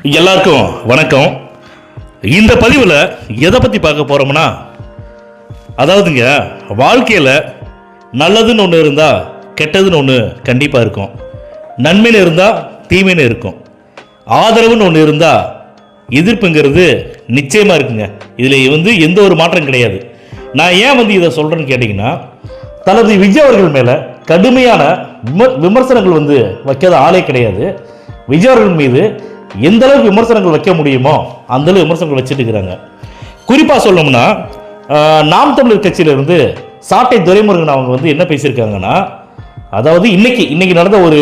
எல்லாருக்கும் வணக்கம். இந்த பதிவில் எதை பற்றி பார்க்க போகிறோம்னா, அதாவதுங்க, வாழ்க்கையில் நல்லதுன்னு ஒன்று இருந்தால் கெட்டதுன்னு ஒன்று கண்டிப்பாக இருக்கும். நன்மைன்னு இருந்தால் தீமைன்னு இருக்கும். ஆதரவுன்னு ஒன்று இருந்தால் எதிர்ப்புங்கிறது நிச்சயமாக இருக்குங்க. இதில் எந்த ஒரு மாற்றம் கிடையாது. நான் ஏன் இதை சொல்கிறேன்னு கேட்டிங்கன்னா, தளபதி விஜய் அவர்கள் மேலே கடுமையான விமர்சனங்கள் வைக்காத ஆளே கிடையாது. விஜய் அவர்கள் மீது எந்த அளவுக்கு விமர்சனங்கள் வைக்க முடியுமோ அந்த அளவு விமர்சனங்கள் வச்சுட்டு இருக்கிறாங்க. குறிப்பாக சொல்லணும்னா, நாம் தமிழர் கட்சியிலிருந்து சாட்டை துரைமுருகன் அவங்க என்ன பேசியிருக்காங்கன்னா, அதாவது இன்னைக்கு நடந்த ஒரு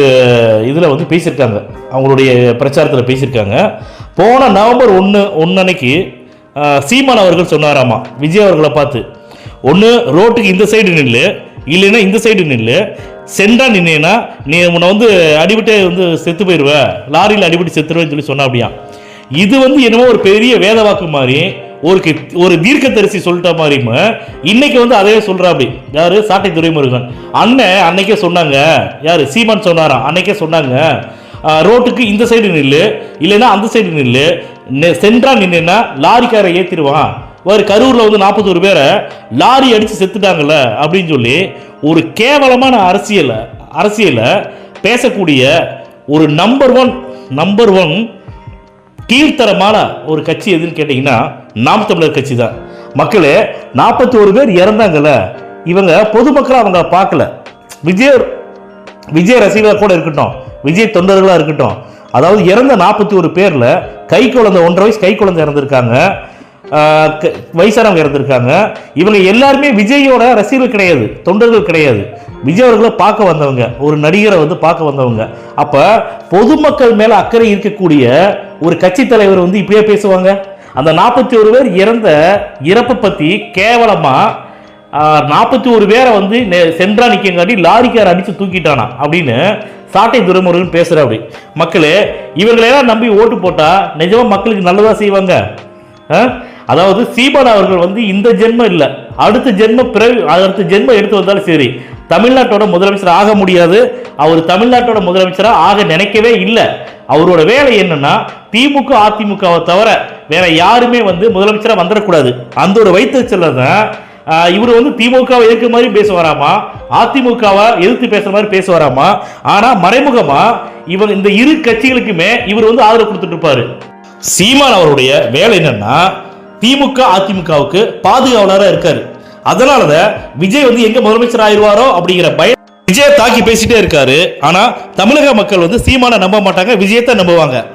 இதில் பேசியிருக்காங்க. அவங்களுடைய பிரச்சாரத்தில் பேசியிருக்காங்க. போன நவம்பர் 1 அன்னைக்கு சீமான் அவர்கள் சொன்னாராமா விஜய் அவர்களை பார்த்து, ஒன்று ரோட்டுக்கு இந்த சைடு நில்லு, இல்லைன்னா இந்த சைடு நில்லு, சென்றா நின்னா நீ உன்னை அடிபட்டு செத்து போயிடுவ, லாரியில் அடிபட்டு செத்துருவேன்னு சொல்லி சொன்னா. அப்படியா இது என்னமோ ஒரு பெரிய வேத வாக்கு மாதிரி, ஒரு தீர்க்க தரிசி சொல்லிட்ட மாதிரி இன்னைக்கு அதே சொல்றா. அப்படி யாரு? சாட்டை துரைமுருகன் அண்ணன் அன்னைக்கே சொன்னாங்க. யாரு? சீமான் சொன்னாராம். அன்னைக்கே சொன்னாங்க, ரோட்டுக்கு இந்த சைடு நில்லு, இல்லைன்னா அந்த சைடு நில்லு, சென்றா நின்னா லாரிக்காரை ஏத்திடுவான். ஒரு கரூர்ல 41 பேரை லாரி அடிச்சு செத்துட்டாங்கல்ல அப்படின்னு சொல்லி ஒரு கேவலமான அரசியலை பேசக்கூடிய ஒரு நம்பர் ஒன் கீழ்த்தரமான ஒரு கட்சி எதுன்னு கேட்டீங்கன்னா நாம் தமிழர் கட்சி தான். மக்களே, 41 பேர் இறந்தாங்கல்ல, இவங்க பொதுமக்களை அவங்க பார்க்கல. விஜய் ரசிகர்களாக கூட இருக்கட்டும், விஜய் தொண்டர்களாக இருக்கட்டும், அதாவது இறந்த 41 பேர்ல கை குழந்தை 1.5 வயசு கை குழந்தை இறந்திருக்காங்க, வயசானவங்க இறந்திருக்காங்க. இவங்க எல்லாருமே விஜயோட ரசிகர்கள் கிடையாது, தொண்டர்கள் கிடையாது. விஜய் அவர்களை பார்க்க வந்தவங்க, ஒரு நடிகரை பார்க்க வந்தவங்க. அப்ப பொதுமக்கள் மேல அக்கறை இருக்கக்கூடிய ஒரு கட்சி தலைவர் இப்படியே பேசுவாங்க? அந்த 41 பேர் இறந்த இறப்பை பத்தி கேவலமா 41 பேரை சென்றா நிக்கங்காட்டி லாரிக்கார அடிச்சு தூக்கிட்டானா அப்படின்னு சாட்டை துரைமுருகன் பேசுற. அப்படி மக்களே, இவங்களெல்லாம் நம்பி ஓட்டு போட்டா நிஜமா மக்களுக்கு நல்லதா செய்வாங்க? அதாவது சீமான் அவர்கள் இந்த ஜென்மம் இல்லை, அடுத்த ஜென்மம் எடுத்து வந்தாலும் சரி, தமிழ்நாட்டோட முதலமைச்சர் ஆக முடியாது. அவர் தமிழ்நாட்டோட முதலமைச்சராக ஆக நினைக்கவே இல்லை. அவரோட வேலை என்னன்னா, திமுக அதிமுகவை தவிர வேற யாருமே முதலமைச்சராக வந்துடக்கூடாது. அந்த ஒரு வைத்தறிச்சல தான் இவர் திமுகவை எதிர்க்க மாதிரி பேசுவாராமா, அதிமுகவை எதிர்த்து பேசுற மாதிரி பேசுவாராமா. ஆனா மறைமுகமா இவங்க இந்த இரு கட்சிகளுக்குமே இவர் ஆதரவு கொடுத்துட்டு இருப்பாரு. சீமான் அவருடைய வேலை என்னன்னா, திமுக அதிமுகவுக்கு பாதுகாவலராக இருக்காரு. அதனாலதான் விஜய் எங்க முதலமைச்சர் ஆயிடுவாரோ அப்படிங்கிற பயம் விஜய் தாக்கி பேசிட்டே இருக்காரு. ஆனா தமிழக மக்கள் சீமானை நம்ப மாட்டாங்க, விஜயத்தை நம்புவாங்க.